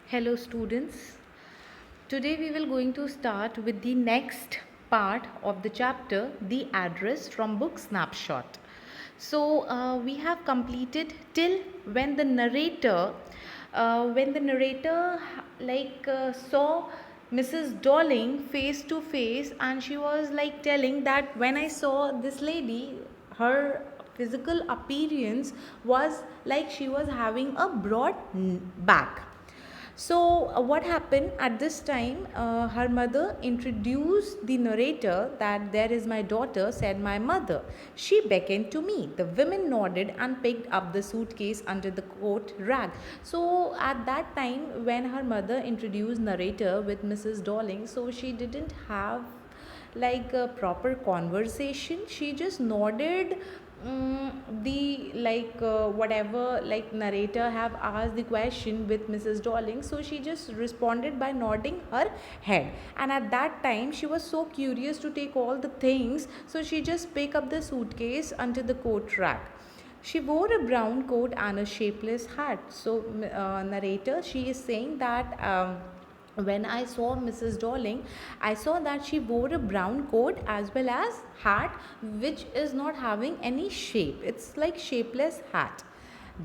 Hello students. Today we will going to start with the next part of the chapter, the address from book snapshot. We have completed till when the narrator saw Mrs. Darling face to face, and she was like telling that when I saw this lady, her physical appearance was like she was having a broad back. What happened at this time? Her mother introduced the narrator that there is my daughter, said my mother. She beckoned to me. The women nodded and picked up the suitcase under the coat rack. So, at that time, when her mother introduced narrator with Mrs. Darling, so she didn't have like a proper conversation. She just nodded the whatever like narrator have asked the question with Mrs. Darling, so she just responded by nodding her head. And at that time she was so curious to take all the things, so she just picked up the suitcase under the coat rack. She wore a brown coat and a shapeless hat. Narrator, she is saying that when I saw Mrs. Darling, I saw that she wore a brown coat as well as hat, which is not having any shape. It's like shapeless hat.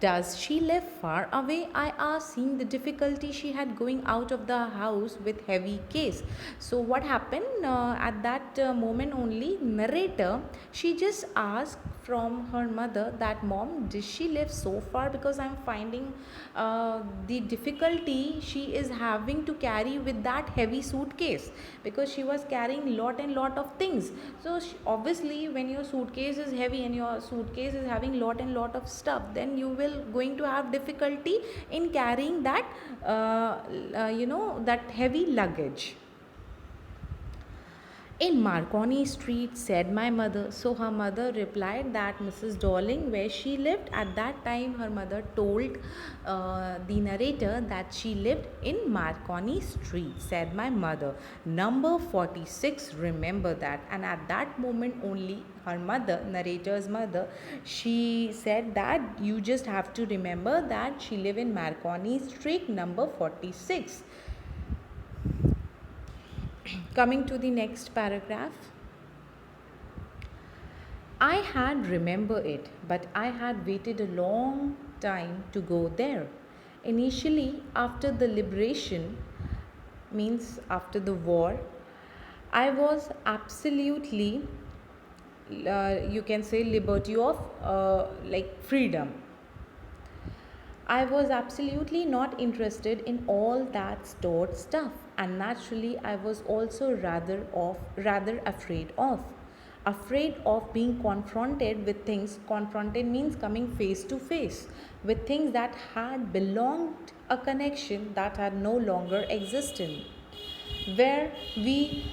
Does she live far away? I asked, seeing the difficulty she had going out of the house with heavy case. So what happened at that moment only? Narrator, she just asked from her mother that mom, does she live so far, because I'm finding the difficulty she is having to carry with that heavy suitcase, because she was carrying lot and lot of things. Obviously when your suitcase is heavy and your suitcase is having lot and lot of stuff, then you will going to have difficulty in carrying that that heavy luggage. In Marconi Street, said my mother. So her mother replied that Mrs. Darling, where she lived at that time, her mother told the narrator that she lived in Marconi Street, said my mother. Number 46, remember that. And at that moment only, her mother, narrator's mother, she said that you just have to remember that she lived in Marconi Street, number 46. Coming to the next paragraph. I had remembered it, but I had waited a long time to go there. Initially, after the liberation, means after the war, I was absolutely, you can say, liberty of like freedom. I was absolutely not interested in all that stored stuff, and naturally I was also rather afraid of being confronted with things. Confronted means coming face to face with things that had belonged a connection that had no longer existed, where we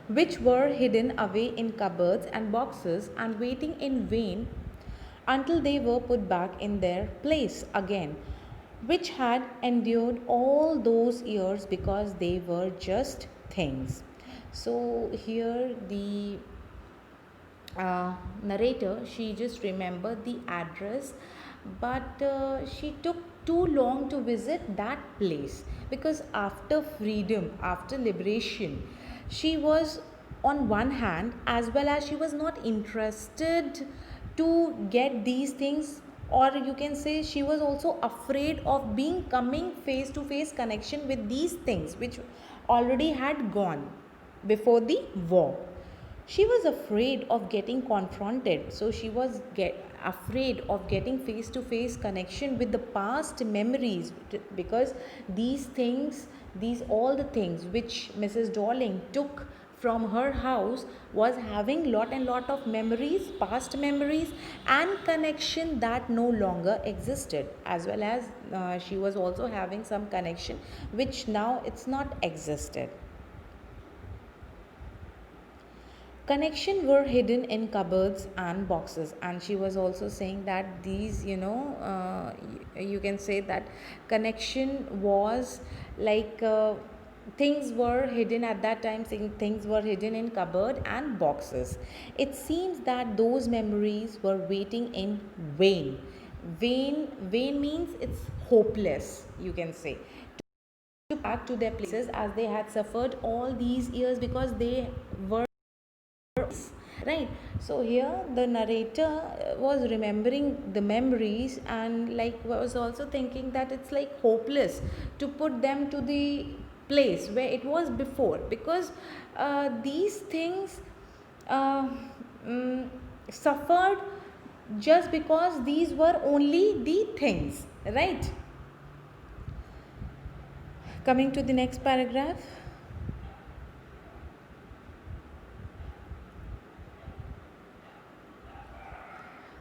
which were hidden away in cupboards and boxes and waiting in vain until they were put back in their place again, which had endured all those years because they were just things. So, here the narrator, she just remembered the address, but she took too long to visit that place, because after freedom, after liberation, she was on one hand, as well as she was not interested to get these things, or you can say she was also afraid of being coming face to face connection with these things which already had gone before the war. She was afraid of getting confronted, so she was afraid of getting face to face connection with the past memories, because these things, these all the things which Mrs. Darling took from her house was having lot and lot of memories, past memories, and connection that no longer existed, as well as she was also having some connection which now it's not existed. Connection were hidden in cupboards and boxes, and she was also saying that these, you can say that connection was like things were hidden at that time, saying things were hidden in cupboard and boxes. It seems that those memories were waiting in vain, vain means it's hopeless, you can say, to back to their places as they had suffered all these years because they were right. So here the narrator was remembering the memories and like was also thinking that it's like hopeless to put them to the place where it was before, because these things uh, mm, suffered just because these were only the things, right. Coming to the next paragraph.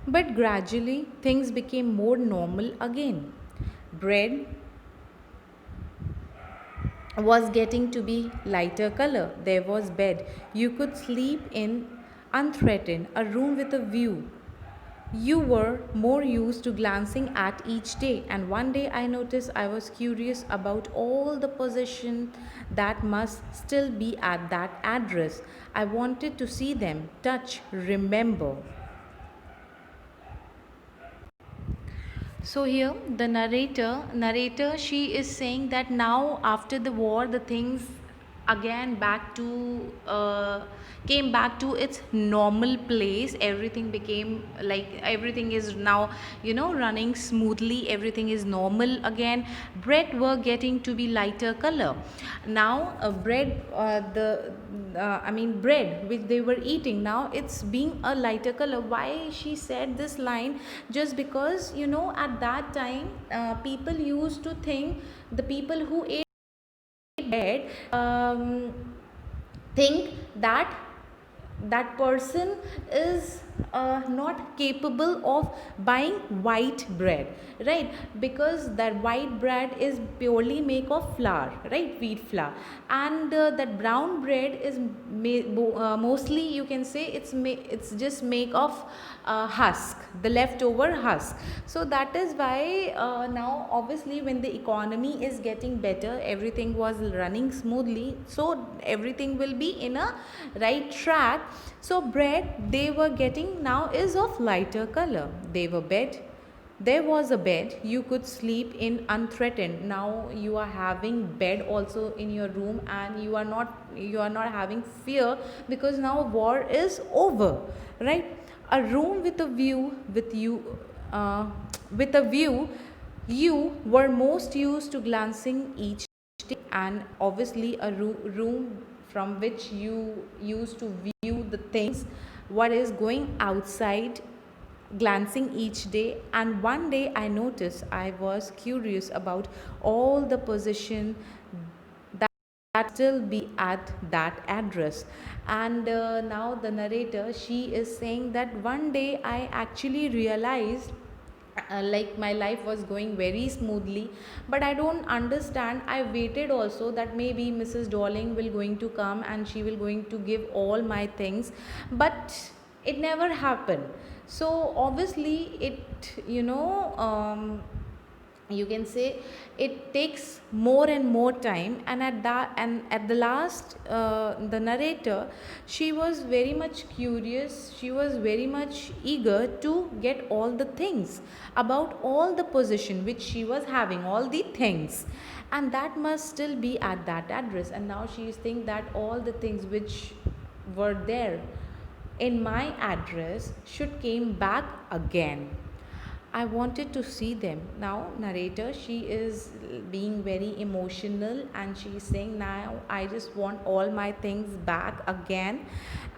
But gradually things became more normal again. Bread was getting to be lighter color. There was bed. You could sleep in unthreatened, a room with a view. You were more used to glancing at each day, and one day I noticed I was curious about all the possessions that must still be at that address. I wanted to see them, touch, remember. So here the narrator she is saying that now after the war the things again back to came back to its normal place. Everything became like everything is now running smoothly, everything is normal again. Bread were getting to be lighter color now. Bread which they were eating now it's being a lighter color. Why she said this line? Just because at that time people used to think, the people who ate bread think that that person is not capable of buying white bread, right, because that white bread is purely made of flour, right, wheat flour, and that brown bread is mostly you can say it's just made of husk, the leftover husk. So that is why now obviously when the economy is getting better, everything was running smoothly, so everything will be in a right track. So bread they were getting now is of lighter color. There was a bed you could sleep in unthreatened. Now you are having bed also in your room and you are not having fear because now war is over, right. A room with a view uh, with a view you were most used to glancing each day, and obviously a room from which you used to view the things what is going outside, glancing each day. And one day I noticed I was curious about all the position that still be at that address. And now the narrator she is saying that one day I actually realized like my life was going very smoothly, but I don't understand. I waited also that maybe Mrs. Darling will going to come and she will going to give all my things, but it never happened. So obviously it you can say it takes more and more time, and at the last the narrator she was very much curious, she was very much eager to get all the things about all the position which she was having, all the things, and that must still be at that address. And now she is thinking that all the things which were there in my address should came back again. I wanted to see them. Now, narrator, she is being very emotional and she is saying, now I just want all my things back again,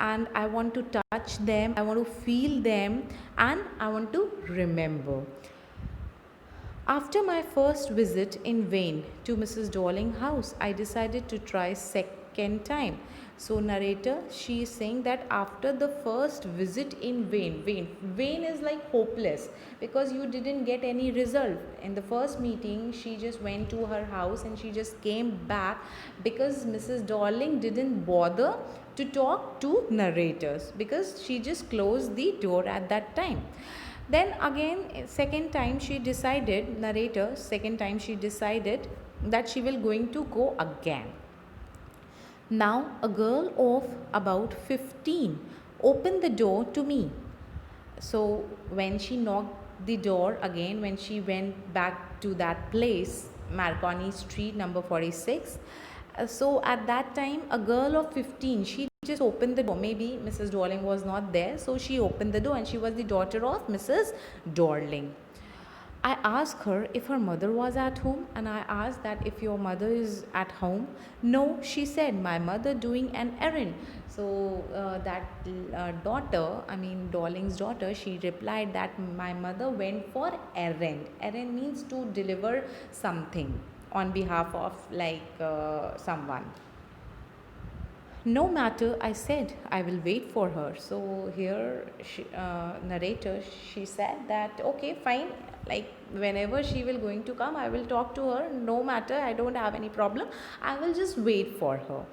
and I want to touch them, I want to feel them, and I want to remember. After my first visit in vain to Mrs. Darling house, I decided to try second time. So narrator, she is saying that after the first visit in vain is like hopeless because you didn't get any result. In the first meeting, she just went to her house and she just came back because Mrs. Darling didn't bother to talk to narrators because she just closed the door at that time. Then again, second time she decided, narrator, second time she decided that she will going to go again. Now a girl of about 15 opened the door to me. So when she knocked the door again when she went back to that place, Marconi Street, number 46. So at that time, a girl of 15, she just opened the door. Maybe Mrs. Dorling was not there, so she opened the door, and she was the daughter of Mrs. Dorling. I asked her if her mother was at home, and I asked that if your mother is at home. No, she said, my mother doing an errand. So that daughter, I mean Dorling's daughter, she replied that my mother went for errand. Errand means to deliver something on behalf of someone. No matter, I said, I will wait for her. So here, narrator, she said that okay, fine. Like whenever she will going to come, I will talk to her. No matter, I don't have any problem. I will just wait for her.